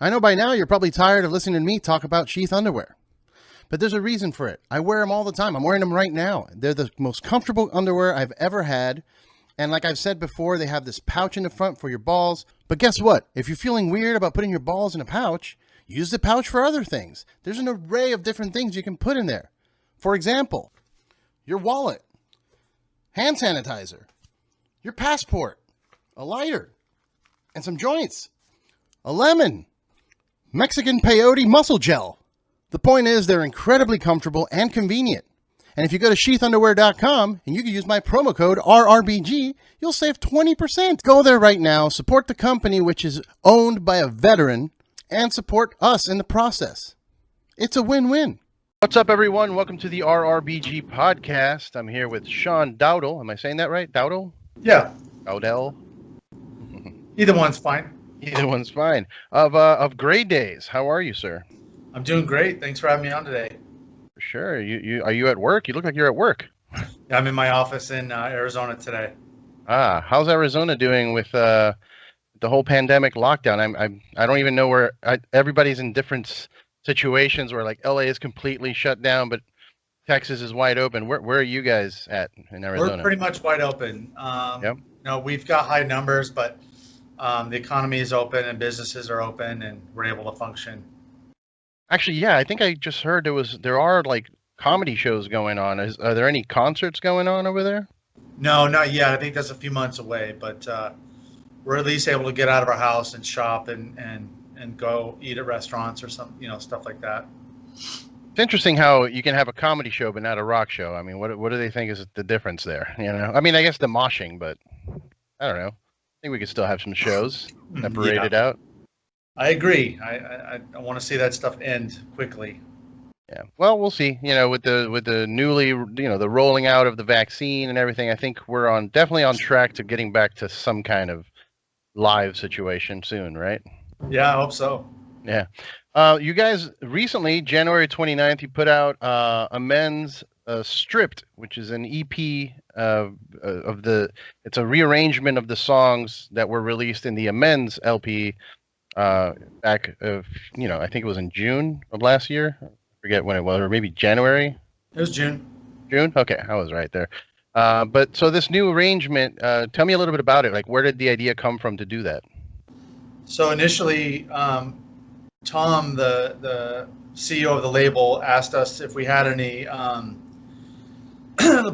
I know by now you're probably tired of listening to me talk about Sheath Underwear. But there's a reason for it. I wear them all the time. I'm wearing them right now. They're the most comfortable underwear I've ever had. And like I've said before, they have this pouch in the front for your balls. But guess what? If you're feeling weird about putting your balls in a pouch, use the pouch for other things. There's an array of different things you can put in there. For example, your wallet, hand sanitizer, your passport, a lighter, and some joints, a lemon, Mexican peyote muscle gel. The point is they're incredibly comfortable and convenient. And if you go to sheathunderwear.com and you can use my promo code RRBG, you'll save 20%. Go there right now, support the company which is owned by a veteran, and support us in the process. It's a win-win. What's up, everyone? Welcome to the RRBG podcast. I'm here with Sean Dowdell. Am I saying that right? Dowdell? Yeah. Dowdell? Either one's fine. Either one's fine. Of Gray Daze. How are you, sir? I'm doing great. Thanks for having me on today. Sure. Are you at work? You look like you're at work. Yeah, I'm in my office in Arizona today. How's Arizona doing with the whole pandemic lockdown? I don't even know where everybody's in different situations where like LA is completely shut down, but Texas is wide open. Where are you guys at in Arizona? We're pretty much wide open. Yep. We've got high numbers, but the economy is open and businesses are open and we're able to function. Actually, yeah, I think I just heard there are like comedy shows going on. Are there any concerts going on over there? No, not yet. I think that's a few months away, but we're at least able to get out of our house and shop and go eat at restaurants or some, stuff like that. It's interesting how you can have a comedy show but not a rock show. I mean, what do they think is the difference there? I mean, I guess the moshing, but I don't know. I think we could still have some shows separated out. I agree. I want to see that stuff end quickly. Yeah. Well, we'll see. With the newly, the rolling out of the vaccine and everything, I think we're definitely on track to getting back to some kind of live situation soon, right? Yeah, I hope so. Yeah. You guys recently, January 29th, you put out Amends Stripped, which is an EP it's a rearrangement of the songs that were released in the Amends LP back of, I think it was in June of last year. I forget when it was, or maybe January. It was June. June? Okay, I was right there. But so this new arrangement, tell me a little bit about it. Like, where did the idea come from to do that? So initially, Tom, the CEO of the label, asked us if we had any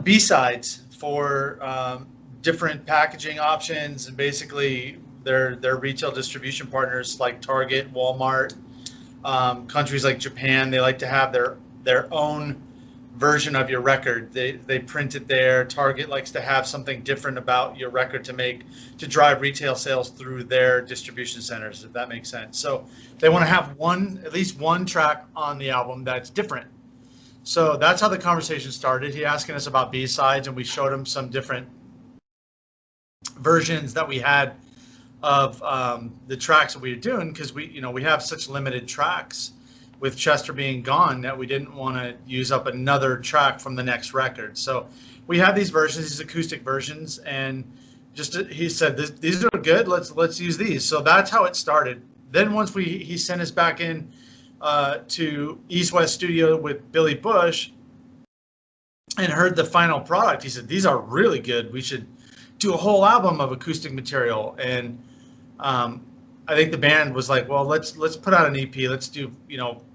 B-sides for different packaging options, and basically their retail distribution partners like Target, Walmart, countries like Japan, they like to have their own version of your record. They print it there. Target likes to have something different about your record to drive retail sales through their distribution centers, if that makes sense. So they want to have at least one track on the album that's different. So that's how the conversation started. He asking us about B-sides, and we showed him some different versions that we had of the tracks that we were doing, because we have such limited tracks with Chester being gone that we didn't want to use up another track from the next record. So we have these versions, these acoustic versions, and he said these are good. Let's use these. So that's how it started. Then once he sent us back in to East West Studio with Billy Bush and heard the final product, he said these are really good. We should do a whole album of acoustic material. And I think the band was like, well, let's put out an EP. Let's do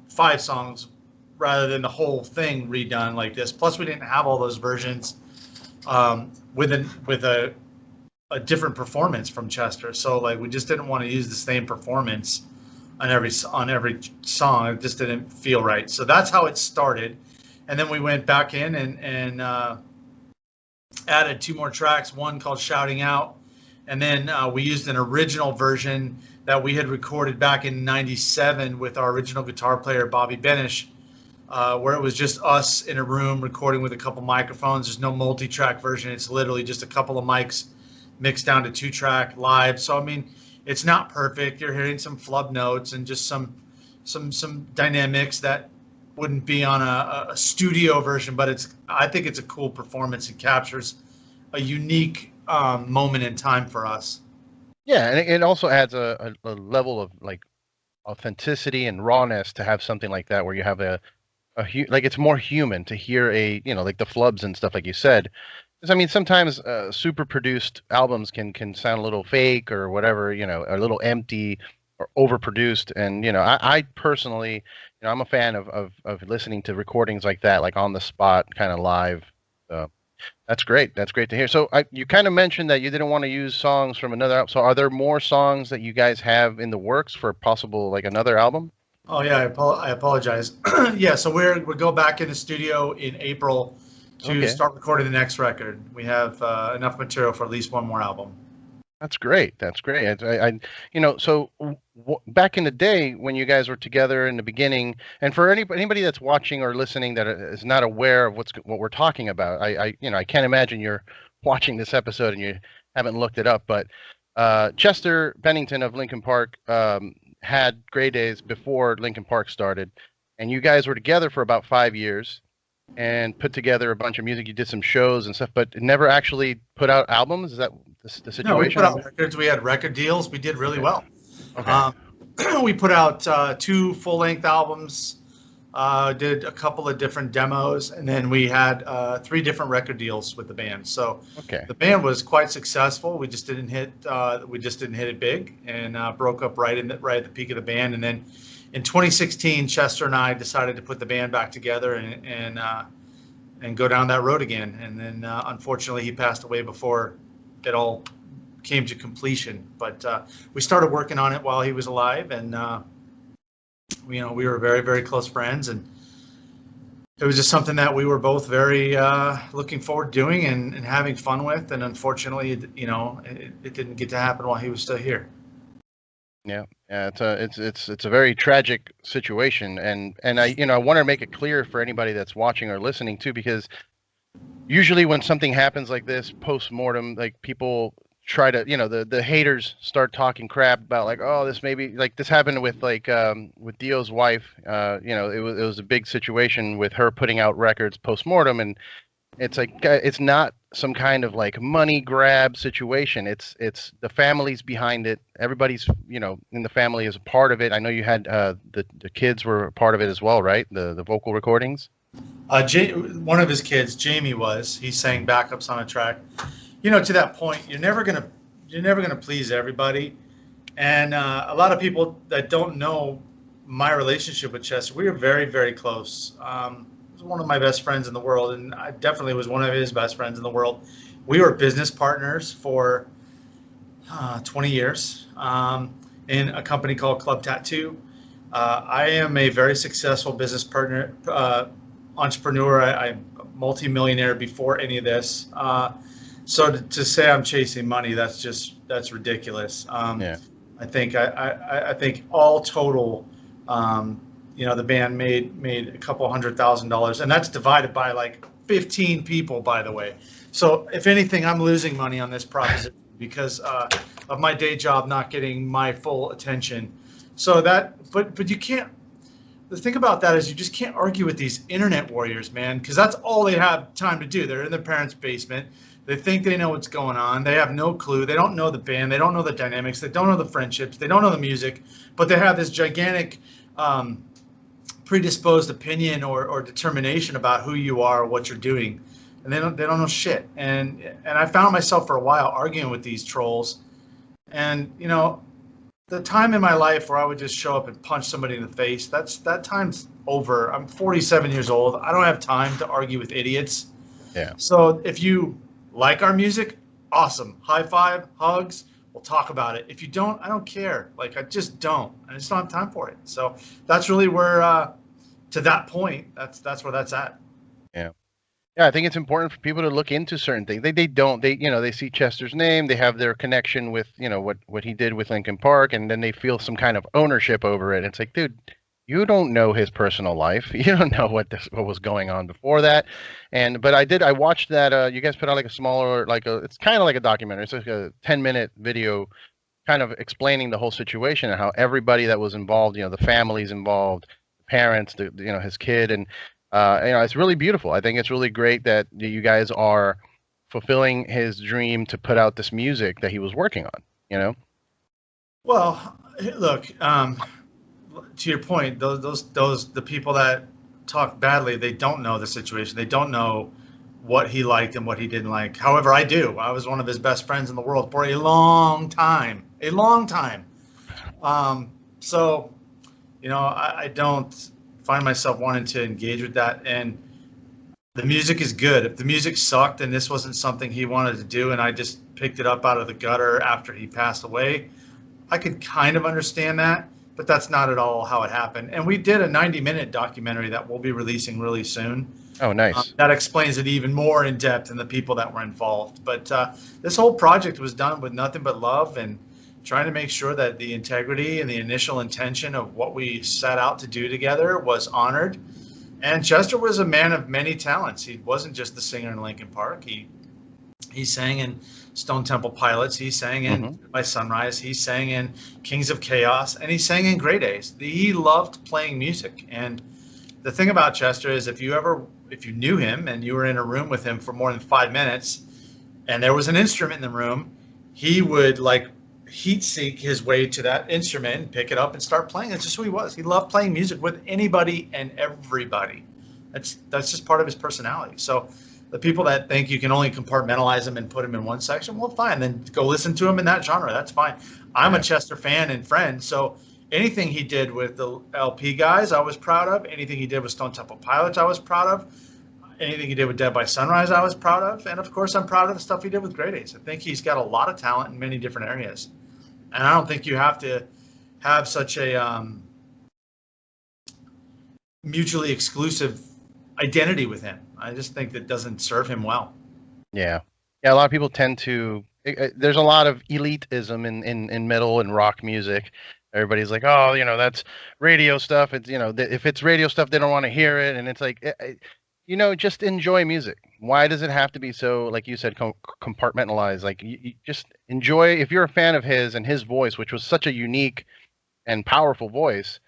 5 songs rather than the whole thing redone like this. Plus, we didn't have all those versions with a different performance from Chester. So like we just didn't want to use the same performance on every song. It just didn't feel right. So that's how it started. And then we went back in and added 2 more tracks. One called Shouting Out. And then we used an original version that we had recorded back in '97 with our original guitar player, Bobby Benish, where it was just us in a room recording with a couple microphones. There's no multi-track version. It's literally just a couple of mics mixed down to 2-track live. So, I mean, it's not perfect. You're hearing some flub notes and just some dynamics that wouldn't be on a studio version, but I think it's a cool performance. It captures a unique moment in time for us. Yeah, and it also adds a level of like authenticity and rawness to have something like that, where you have like it's more human to hear like the flubs and stuff like you said. 'Cause, I mean, sometimes super produced albums can sound a little fake or whatever, a little empty or overproduced. And I personally, I'm a fan of listening to recordings like that, like on the spot, kind of live. So that's great. That's great to hear. So you kind of mentioned that you didn't want to use songs from another album. So are there more songs that you guys have in the works for possible like another album? Oh yeah, I apologize. Yeah, so we go back in the studio in April to Okay. start recording the next record. We have enough material for at least one more album. That's great. That's great. So back in the day when you guys were together in the beginning, and for anybody that's watching or listening that is not aware of what we're talking about, I can't imagine you're watching this episode and you haven't looked it up. But Chester Bennington of Linkin Park had Grey Daze before Linkin Park started, and you guys were together for about 5 years and put together a bunch of music. You did some shows and stuff, but never actually put out albums. Is that the situation? No, we put out records. We had record deals. We did really well. Okay. We put out 2 full-length albums, did a couple of different demos, and then we had 3 different record deals with the band. So the band was quite successful. We just didn't hit it big, and broke up right at the peak of the band. And then in 2016, Chester and I decided to put the band back together and go down that road again. And then unfortunately, he passed away before it all came to completion. But we started working on it while he was alive, and we were very, very close friends, and it was just something that we were both very looking forward to doing and having fun with. And unfortunately, it didn't get to happen while he was still here. Yeah, it's a very tragic situation, and I want to make it clear for anybody that's watching or listening too, because usually when something happens like this post-mortem, like people try to, the haters start talking crap about like, oh, this maybe like this happened with with Dio's wife. It was a big situation with her putting out records post-mortem, and it's like it's not some kind of like money grab situation. It's the family's behind it. Everybody's in the family is a part of it. I know you had the kids were a part of it as well, right? The vocal recordings. One of his kids, Jamie, he sang backups on a track. To that point, you're never gonna please everybody, and a lot of people that don't know my relationship with Chester, we were very, very close. He was one of my best friends in the world, and I definitely was one of his best friends in the world. We were business partners for 20 years in a company called Club Tattoo. I am a very successful business partner, entrepreneur. I'm a multimillionaire before any of this. So to say I'm chasing money, that's ridiculous. Yeah. I think all total, the band made a couple $100,000, and that's divided by like 15 people, by the way. So if anything, I'm losing money on this proposition because of my day job not getting my full attention. So but you can't. The thing about that is you just can't argue with these internet warriors, man, because that's all they have time to do. They're in their parents' basement. They think they know what's going on. They have no clue. They don't know the band. They don't know the dynamics. They don't know the friendships. They don't know the music. But they have this gigantic predisposed opinion or determination about who you are or what you're doing. And they don't know shit. And I found myself for a while arguing with these trolls. And, the time in my life where I would just show up and punch somebody in the face, that time's over. I'm 47 years old. I don't have time to argue with idiots. Yeah. So if you like our music, awesome. High five, hugs, we'll talk about it. If you don't, I don't care. Like, I just don't. I just don't have time for it. So that's really where, to that point, that's where that's at. Yeah. Yeah, I think it's important for people to look into certain things. They see Chester's name, they have their connection with, what he did with Linkin Park, and then they feel some kind of ownership over it. It's like, dude, you don't know his personal life. You don't know what was going on before that. But I watched that you guys put out like a smaller, it's kind of like a documentary. It's like a 10-minute video kind of explaining the whole situation and how everybody that was involved, the families involved, the parents, his kid, and it's really beautiful. I think it's really great that you guys are fulfilling his dream to put out this music that he was working on, Well, look, to your point, the people that talk badly, they don't know the situation. They don't know what he liked and what he didn't like. However, I do. I was one of his best friends in the world for a long time, a long time. So, I don't find myself wanting to engage with that. And the music is good. If the music sucked and this wasn't something he wanted to do, and I just picked it up out of the gutter after he passed away, I could kind of understand that, but that's not at all how it happened. And we did a 90-minute documentary that we'll be releasing really soon. Oh, nice. That explains it even more in depth and the people that were involved. But this whole project was done with nothing but love and trying to make sure that the integrity and the initial intention of what we set out to do together was honored. And Chester was a man of many talents. He wasn't just the singer in Linkin Park. He sang in Stone Temple Pilots. He sang in By Sunrise. He sang in Kings of Chaos, and he sang in Grey Daze. He loved playing music. And the thing about Chester is, if you knew him and you were in a room with him for more than 5 minutes, and there was an instrument in the room, he would heat seek his way to that instrument, pick it up, and start playing. That's just who he was. He loved playing music with anybody and everybody. That's just part of his personality. So the people that think you can only compartmentalize him and put him in one section, well, fine. Then go listen to him in that genre. That's fine. I'm a Chester fan and friend, so anything he did with the LP guys, I was proud of. Anything he did with Stone Temple Pilots, I was proud of. Anything he did with Dead by Sunrise, I was proud of. And, of course, I'm proud of the stuff he did with Grey Daze. I think he's got a lot of talent in many different areas. And I don't think you have to have such a mutually exclusive identity with him. I just think that doesn't serve him well. Yeah. A lot of people tend to. There's a lot of elitism in metal and rock music. Everybody's like, oh, that's radio stuff. It's if it's radio stuff, they don't want to hear it, and it's like, just enjoy music. Why does it have to be so, like you said, compartmentalized? Like, you just enjoy. If you're a fan of his and his voice, which was such a unique and powerful voice,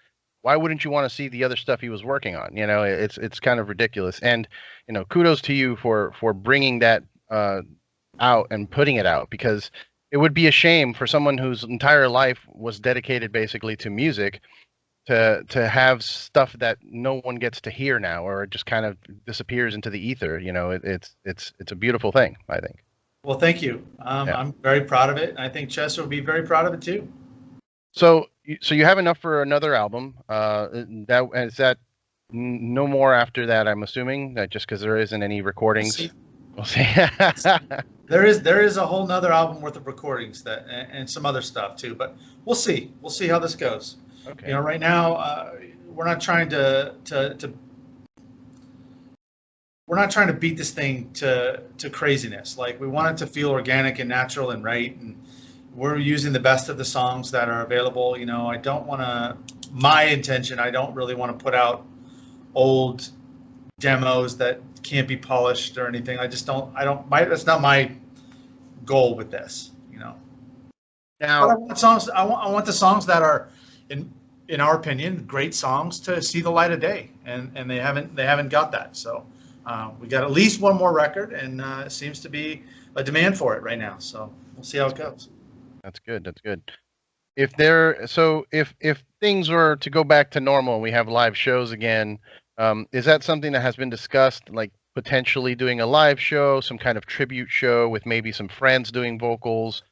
why wouldn't you want to see the other stuff he was working on? It's kind of ridiculous. And kudos to you for bringing that out and putting it out, because it would be a shame for someone whose entire life was dedicated basically to music to have stuff that no one gets to hear now, or it just kind of disappears into the ether. It's a beautiful thing, I think. Well, thank you. I'm very proud of it. And I think Chester will be very proud of it too. So you have enough for another album. Is that no more after that? I'm assuming that just because there isn't any recordings. We'll see. There is a whole nother album worth of recordings and some other stuff too. But we'll see. We'll see how this goes. Okay. Right now we're not trying to beat this thing to craziness. Like, we want it to feel organic and natural and right, and we're using the best of the songs that are available. I don't want to. My intention, I don't really want to put out old demos that can't be polished or anything. I just don't. That's not my goal with this. Now, but I want songs. I want the songs that are, in our opinion, great songs to see the light of day, and they haven't got that. So we got at least one more record, and it seems to be a demand for it right now. So we'll see how it goes. That's good. If things were to go back to normal and we have live shows again, is that something that has been discussed, like potentially doing a live show, some kind of tribute show with maybe some friends doing vocals?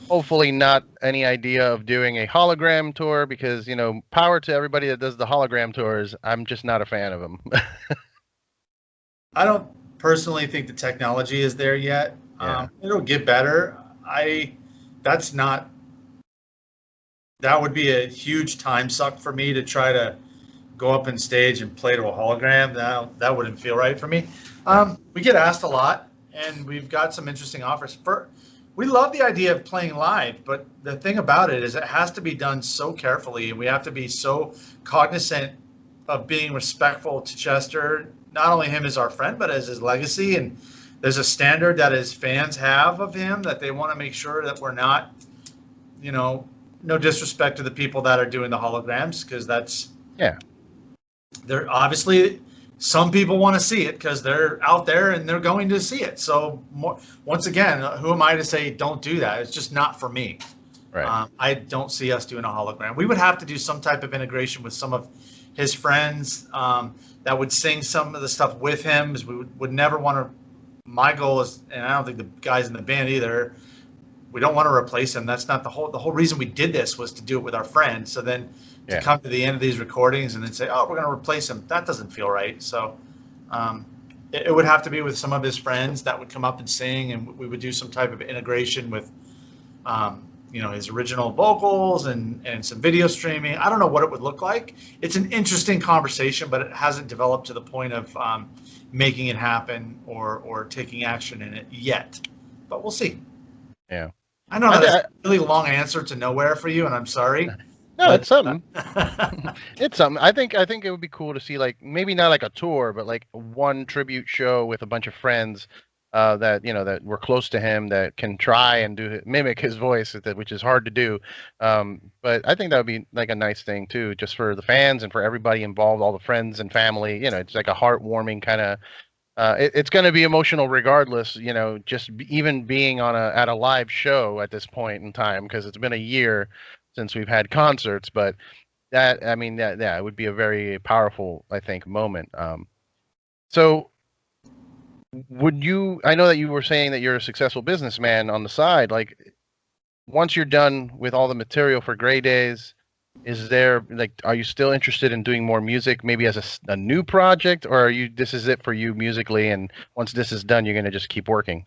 Hopefully not any idea of doing a hologram tour, because, power to everybody that does the hologram tours. I'm just not a fan of them. I don't personally think the technology is there yet. Yeah. It'll get better. That would be a huge time suck for me to try to go up on stage and play to a hologram. That wouldn't feel right for me. We get asked a lot, and we've got some interesting offers. We love the idea of playing live, but the thing about it is it has to be done so carefully, and we have to be so cognizant of being respectful to Chester, not only him as our friend, but as his legacy. And there's a standard that his fans have of him that they want to make sure that we're not, no disrespect to the people that are doing the holograms, because they're obviously, some people want to see it because they're out there and they're going to see it. So once again, who am I to say don't do that? It's just not for me. Right. I don't see us doing a hologram. We would have to do some type of integration with some of his friends that would sing some of the stuff with him. Because we would never want to. My goal is, and I don't think the guys in the band either. We don't want to replace him. That's not the whole reason we did this was to do it with our friends. So then to come to the end of these recordings and then say, oh, we're going to replace him. That doesn't feel right. So it would have to be with some of his friends that would come up and sing, and we would do some type of integration with, his original vocals and some video streaming. I don't know what it would look like. It's an interesting conversation, but it hasn't developed to the point of making it happen or taking action in it yet. But we'll see. Yeah. I know that's a really long answer to nowhere for you, and I'm sorry. No, it's something. It's something. I think it would be cool to see, like, maybe not like a tour, but like one tribute show with a bunch of friends that were close to him that can try and mimic his voice, which is hard to do. But I think that would be like a nice thing too, just for the fans and for everybody involved, all the friends and family. It's like a heartwarming kind of. It's going to be emotional regardless, just even being at a live show at this point in time, because it's been a year since we've had concerts. But it would be a very powerful, I think, moment. So I know that you were saying that you're a successful businessman on the side. Like, once you're done with all the material for Gray Days, are you still interested in doing more music, maybe as a new project, or this is it for you musically, and once this is done, you're going to just keep working?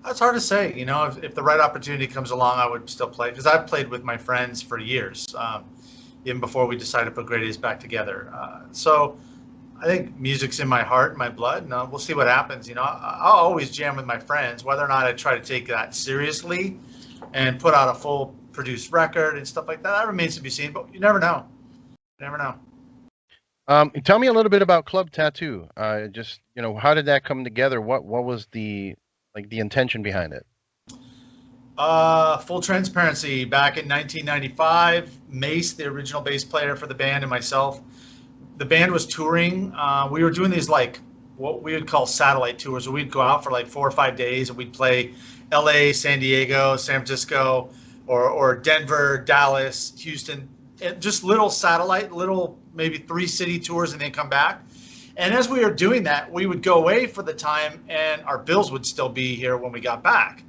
That's hard to say. If the right opportunity comes along, I would still play, because I've played with my friends for years, even before we decided to put Gray Days back together. So I think music's in my heart, my blood, and we'll see what happens. I'll always jam with my friends, whether or not I try to take that seriously and put out a full produced record and stuff like that. That remains to be seen, but you never know. Tell me a little bit about Club Tattoo. How did that come together? What was the intention behind it? Full transparency, back in 1995, Mace, the original bass player for the band, and myself, the band was touring. We were doing these what we would call satellite tours, where we'd go out for 4 or 5 days and we'd play LA, San Diego, San Francisco, or Denver, Dallas, Houston, just little satellite, maybe 3 city tours, and then come back. And as we were doing that, we would go away for the time, and our bills would still be here when we got back.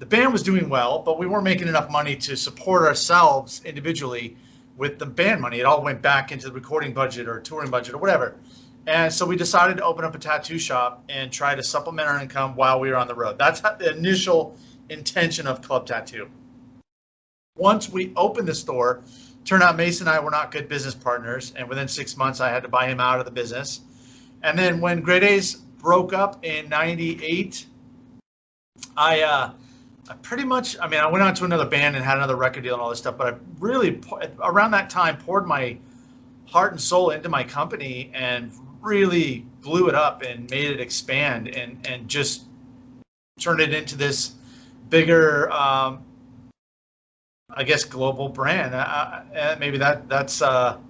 The band was doing well, but we weren't making enough money to support ourselves individually with the band money. It all went back into the recording budget or touring budget or whatever. And so we decided to open up a tattoo shop and try to supplement our income while we were on the road. That's the initial intention of Club Tattoo. Once we opened the store, turned out Mason and I were not good business partners, and within 6 months I had to buy him out of the business. And then when Gray Days broke up in '98, I went on to another band and had another record deal and all this stuff, but I really, around that time, poured my heart and soul into my company and really blew it up and made it expand and just turned it into this bigger, global brand. Maybe that's a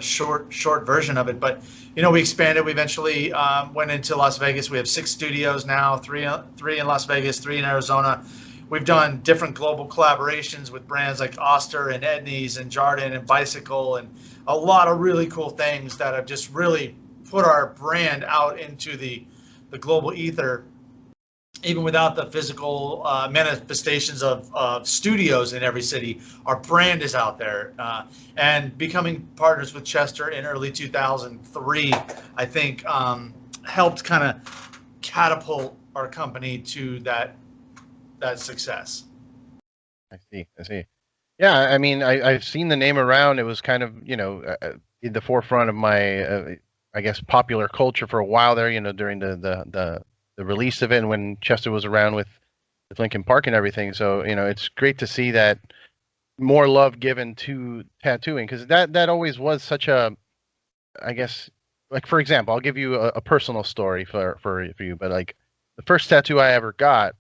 short version of it, but we expanded. We eventually went into Las Vegas. We have 6 studios now, three in Las Vegas, 3 in Arizona. We've done different global collaborations with brands like Oster and Edney's and Jardin and Bicycle, and a lot of really cool things that have just really put our brand out into the global ether, even without the physical manifestations of studios in every city. Our brand is out there. And becoming partners with Chester in early 2003, I think, helped kind of catapult our company to that success. I see. Yeah, I mean, I've seen the name around. It was kind of, in the forefront of my, popular culture for a while there, during the release of it, and when Chester was around with Linkin Park and everything. So, it's great to see that more love given to tattooing, because that always was such a, for example, I'll give you a personal story for you, but the first tattoo I ever got,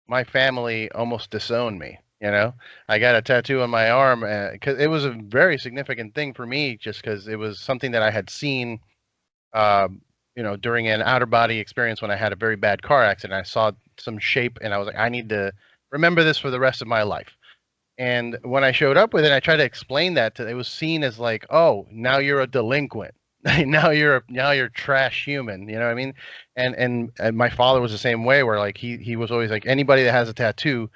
my family almost disowned me. I got a tattoo on my arm because it was a very significant thing for me, just because it was something that I had seen, during an outer body experience when I had a very bad car accident. I saw some shape and I was like, I need to remember this for the rest of my life. And when I showed up with it, I tried to explain that it was seen as like, oh, now you're a delinquent. now you're trash human. You know what I mean? And my father was the same way, where like he was always like, anybody that has a tattoo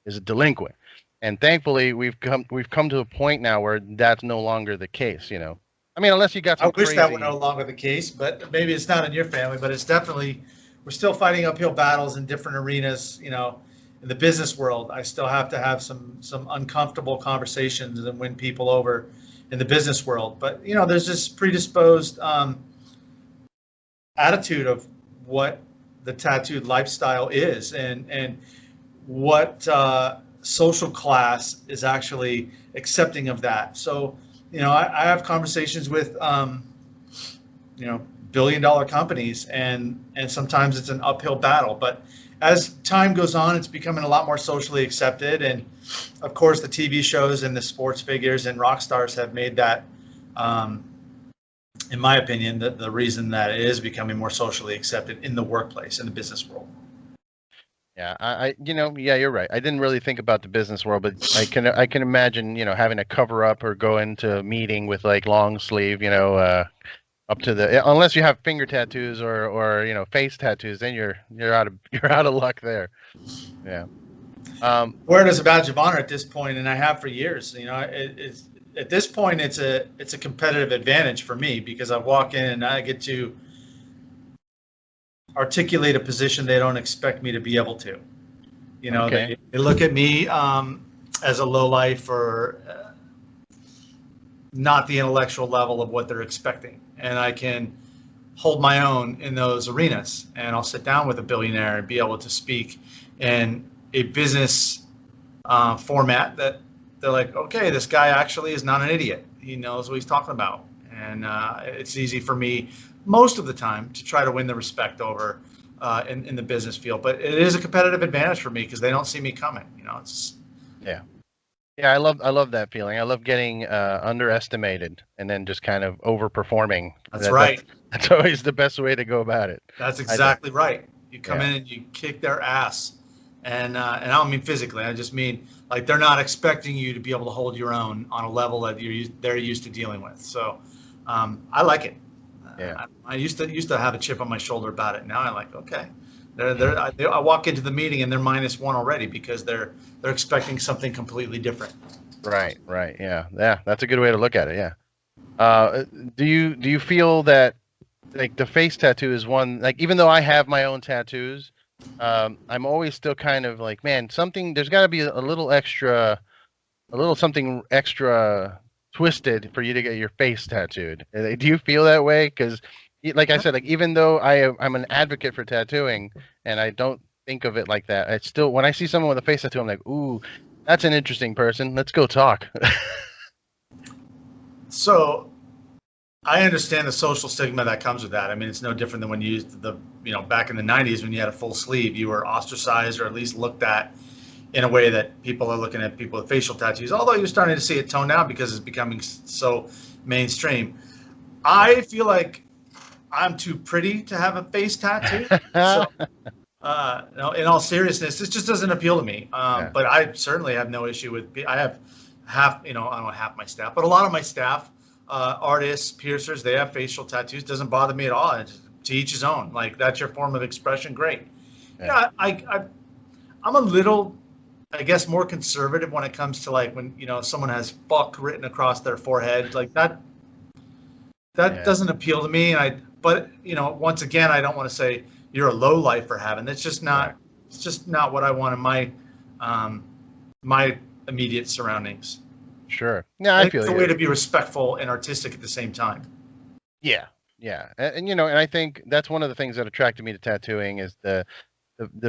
is a delinquent. And thankfully we've come to a point now where that's no longer the case, you know. I mean, unless you got some I wish crazy... that were no longer the case, but maybe it's not in your family, but it's definitely, we're still fighting uphill battles in different arenas, you know. In the business world, I still have to have some uncomfortable conversations and win people over in the business world. But, you know, there's this predisposed attitude of what the tattooed lifestyle is and what social class is actually accepting of that. So, you know, I have conversations with, you know, billion-dollar companies, and sometimes it's an uphill battle. But as time goes on, it's becoming a lot more socially accepted. And of course, the TV shows and the sports figures and rock stars have made that, in my opinion, the reason that it is becoming more socially accepted in the workplace, in the business world. Yeah, I you know, yeah, you're right. I didn't really think about the business world, but I can imagine, you know, having to cover up or go into a meeting with like long sleeve, you know, up to the, unless you have finger tattoos or you know, face tattoos, then you're out of luck there. Yeah. Wear it as a badge of honor at this point, and I have for years. You know, it's at this point it's a competitive advantage for me, because I walk in and I get to articulate a position they don't expect me to be able to. You know, Okay. they look at me as a lowlife or not the intellectual level of what they're expecting, and I can hold my own in those arenas. And I'll sit down with a billionaire and be able to speak in a business format that they're like, okay, this guy actually is not an idiot. He knows what he's talking about. And it's easy for me most of the time to try to win the respect over in the business field. But it is a competitive advantage for me because they don't see me coming. You know, it's... Yeah. Yeah, I love that feeling. I love getting underestimated and then just kind of overperforming. That's right. That's always the best way to go about it. That's exactly right. You come in and you kick their ass. And I don't mean physically. I just mean like they're not expecting you to be able to hold your own on a level that they're used to dealing with. So I like it. Yeah. I used to have a chip on my shoulder about it. Now I'm like, okay. I walk into the meeting and they're -1 already because they're expecting something completely different. Right. Yeah. That's a good way to look at it. Yeah. Do you feel that like the face tattoo is one, like, even though I have my own tattoos, I'm always still kind of like, man, there's got to be a little something extra twisted for you to get your face tattooed. Do you feel that way? Because like I said, like, even though I'm an advocate for tattooing and I don't think of it like that, it's still, when I see someone with a face tattoo, I'm like, ooh, that's an interesting person. Let's go talk. So I understand the social stigma that comes with that. I mean, it's no different than when you used back in the 90s when you had a full sleeve, you were ostracized or at least looked at in a way that people are looking at people with facial tattoos, although you're starting to see it tone down because it's becoming so mainstream. I feel like I'm too pretty to have a face tattoo. So, no, in all seriousness, this just doesn't appeal to me. But I certainly have no issue with, I have half, I don't know, half my staff, but a lot of my staff, artists, piercers, they have facial tattoos. Doesn't bother me at all. It's to each his own. Like, that's your form of expression. Great. Yeah, I'm a little, I guess, more conservative when it comes to like when, someone has fuck written across their forehead, like that doesn't appeal to me. But once again, I don't want to say you're a low life for having. That's just not, it's just not what I want in my immediate surroundings. Sure. Yeah, I feel it's a way to be respectful and artistic at the same time. Yeah. And I think that's one of the things that attracted me to tattooing is the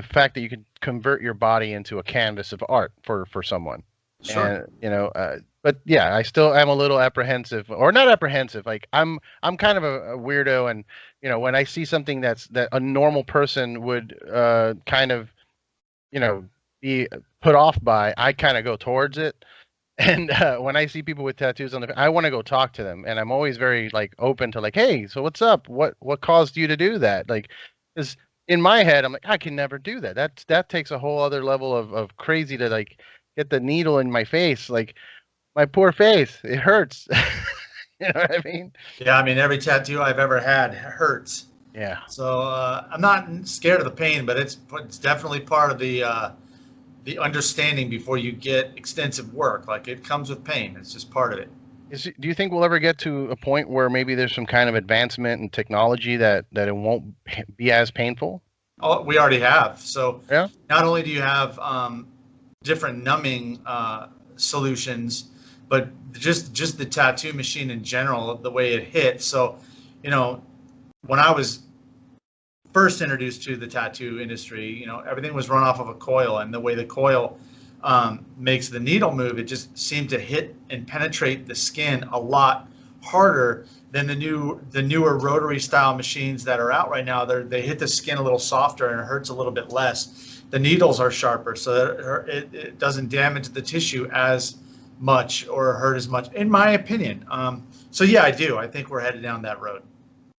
fact that you can convert your body into a canvas of art for someone. Sure. And but yeah, I still am a little apprehensive, or not apprehensive. Like I'm kind of a weirdo, and when I see something that a normal person would kind of be put off by, I kind of go towards it. And when I see people with tattoos on I want to go talk to them, and I'm always very like open to like, hey, so what's up? What caused you to do that? Like, because in my head, I'm like, I can never do that. That takes a whole other level of crazy to like get the needle in my face. Like my poor face, it hurts. You know what I mean? Yeah, I mean, every tattoo I've ever had hurts. Yeah. So I'm not scared of the pain, but it's definitely part of the understanding before you get extensive work. Like it comes with pain. It's just part of it. Do you think we'll ever get to a point where maybe there's some kind of advancement in technology that it won't be as painful? Oh, we already have. So Yeah. not only do you have different numbing solutions, but just the tattoo machine in general, the way it hits. So, you know, when I was first introduced to the tattoo industry, you know, everything was run off of a coil, and the way the coil makes the needle move, it just seemed to hit and penetrate the skin a lot harder than the newer rotary style machines that are out right now. They hit the skin a little softer and it hurts a little bit less. The needles are sharper, so that it doesn't damage the tissue as much or hurt as much, in my opinion. So yeah, I do. I think we're headed down that road.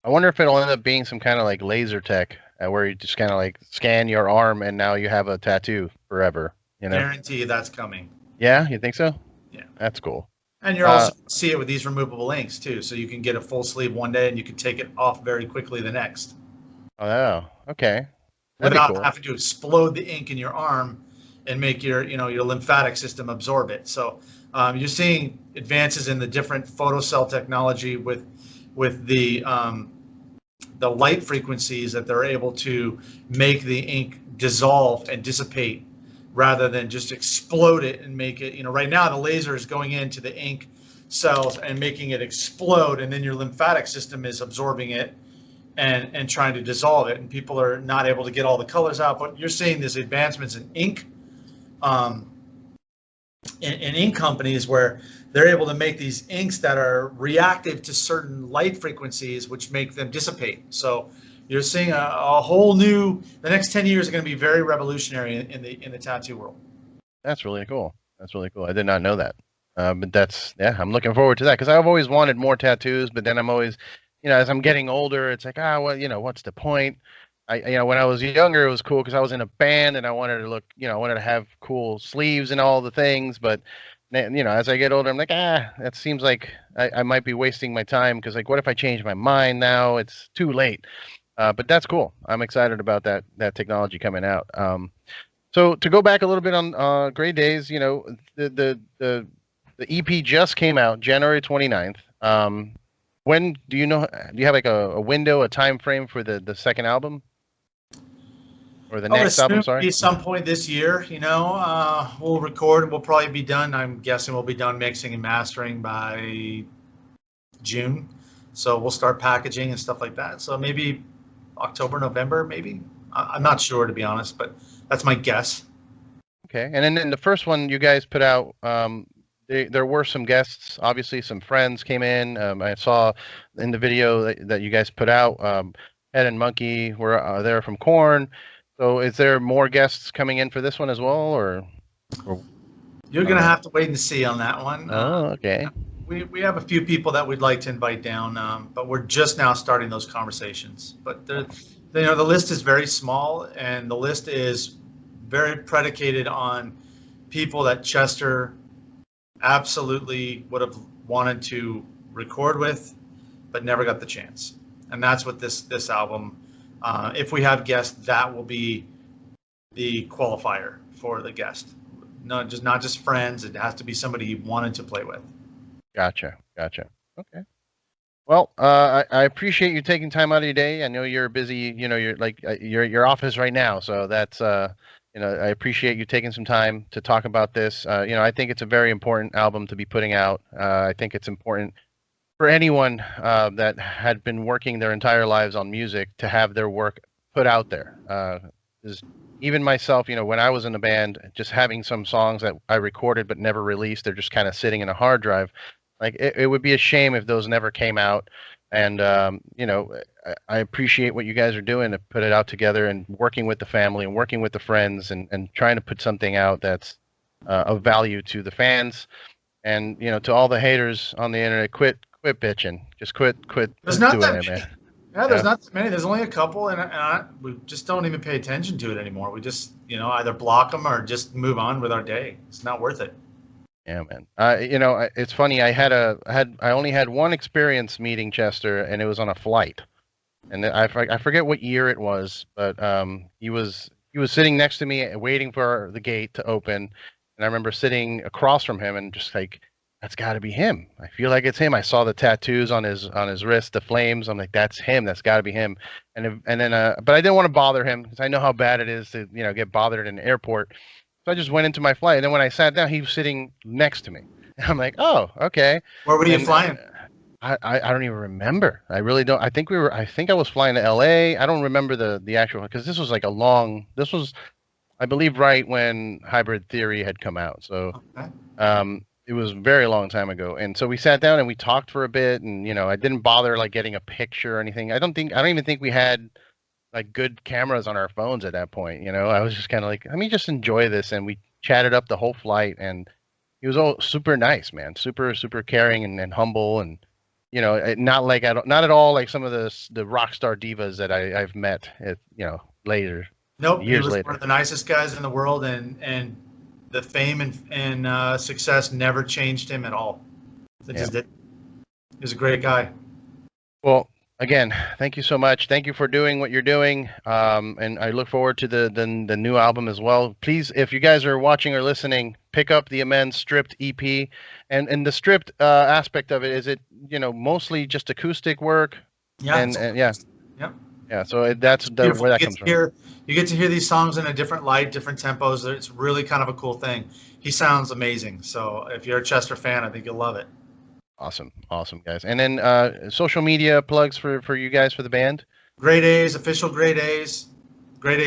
I wonder if it'll end up being some kind of like laser tech where you just kind of like scan your arm and now you have a tattoo forever. You know? Guarantee that's coming. Yeah, you think so? Yeah. That's cool. And you're also see it with these removable inks too. So you can get a full sleeve one day and you can take it off very quickly the next. Oh, okay. That'd Without be cool. having to explode the ink in your arm and make your lymphatic system absorb it. So you're seeing advances in the different photocell technology with the light frequencies that they're able to make the ink dissolve and dissipate rather than just explode it and make it, right now the laser is going into the ink cells and making it explode, and then your lymphatic system is absorbing it and trying to dissolve it, and people are not able to get all the colors out. But you're seeing these advancements in ink, in ink companies where they're able to make these inks that are reactive to certain light frequencies, which make them dissipate. So you're seeing a whole new. The next 10 years are going to be very revolutionary in the tattoo world. That's really cool. That's really cool. I did not know that. But I'm looking forward to that because I've always wanted more tattoos, but then I'm always, as I'm getting older, it's like, well, what's the point? When I was younger, it was cool because I was in a band and I wanted to look, I wanted to have cool sleeves and all the things. But, as I get older, I'm like, that seems like I might be wasting my time because, like, what if I change my mind now? It's too late. But that's cool. I'm excited about that technology coming out. So to go back a little bit on Gray Daze, the EP just came out January 29th. When do you have like a window, a time frame for the second album? Or the next album, sorry? At some point this year, we'll record. We'll probably be done. I'm guessing we'll be done mixing and mastering by June. So we'll start packaging and stuff like that. So maybe October, November, maybe. I'm not sure, to be honest, but that's my guess. Okay. And then in the first one you guys put out, there were some guests. Obviously, some friends came in. I saw in the video that you guys put out, Head and Monkey were there from Korn. So is there more guests coming in for this one as well, or? You're going to have to wait and see on that one. Oh, okay. We have a few people that we'd like to invite down, but we're just now starting those conversations. But the list is very small, and the list is very predicated on people that Chester absolutely would have wanted to record with, but never got the chance. And that's what this album. If we have guests, that will be the qualifier for the guest. Not just friends. It has to be somebody he wanted to play with. Gotcha. Okay. Well, I appreciate you taking time out of your day. I know you're busy. You're like your office right now, so that's I appreciate you taking some time to talk about this. I think it's a very important album to be putting out. I think it's important for anyone that had been working their entire lives on music to have their work put out there. Even myself, when I was in a band, just having some songs that I recorded but never released, they're just kind of sitting in a hard drive. Like it would be a shame if those never came out. And I appreciate what you guys are doing to put it out together and working with the family and working with the friends and trying to put something out that's of value to the fans. And to all the haters on the internet, quit bitching. Just quit. There's not doing that it, many. man. Yeah, there's Yeah. not that many. There's only a couple, and we just don't even pay attention to it anymore. We just, either block them or just move on with our day. It's not worth it. Yeah, man. It's funny. I only had one experience meeting Chester, and it was on a flight. And I forget what year it was, but he was sitting next to me waiting for the gate to open, and I remember sitting across from him and just like, that's got to be him. I feel like it's him. I saw the tattoos on his wrist, the flames. I'm like, that's him. That's got to be him. But I didn't want to bother him because I know how bad it is to get bothered in an airport. So I just went into my flight, and then when I sat down, he was sitting next to me. I'm like, oh, okay. Where were you flying? I don't even remember. I really don't. I think I was flying to LA. I don't remember the actual, because this was this was, I believe, right when Hybrid Theory had come out. So Okay. it was a very long time ago. And so we sat down and we talked for a bit, and I didn't bother like getting a picture or anything. I don't even think we had like good cameras on our phones at that point. I was just kind of like, let me just enjoy this, and we chatted up the whole flight, and he was all super nice, man, super super caring and humble, and not at all like some of the rock star divas that I've met later. Nope. He Years was later. one of the nicest guys in the world, and the fame and success never changed him at all. It just did. He was a great guy. Well, again, thank you so much. Thank you for doing what you're doing, and I look forward to the new album as well. Please, if you guys are watching or listening, pick up the Amends Stripped EP, and the stripped aspect of it, is it mostly just acoustic work? Yeah. and yeah, Yep. yeah. So that's where that comes from. You get to hear these songs in a different light, different tempos. It's really kind of a cool thing. He sounds amazing. So if you're a Chester fan, I think you'll love it. Awesome, guys. And then social media plugs for you guys for the band. Grade A's official, Grade A's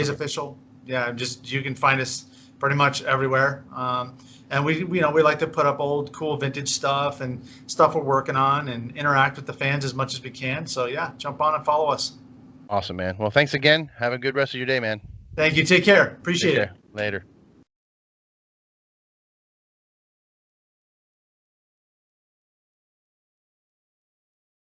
official. Yeah, you can find us pretty much everywhere. And we like to put up old cool vintage stuff and stuff we're working on and interact with the fans as much as we can. So yeah, jump on and follow us. Awesome, man. Well, thanks again. Have a good rest of your day, man. Thank you. Take care. Appreciate it. Later.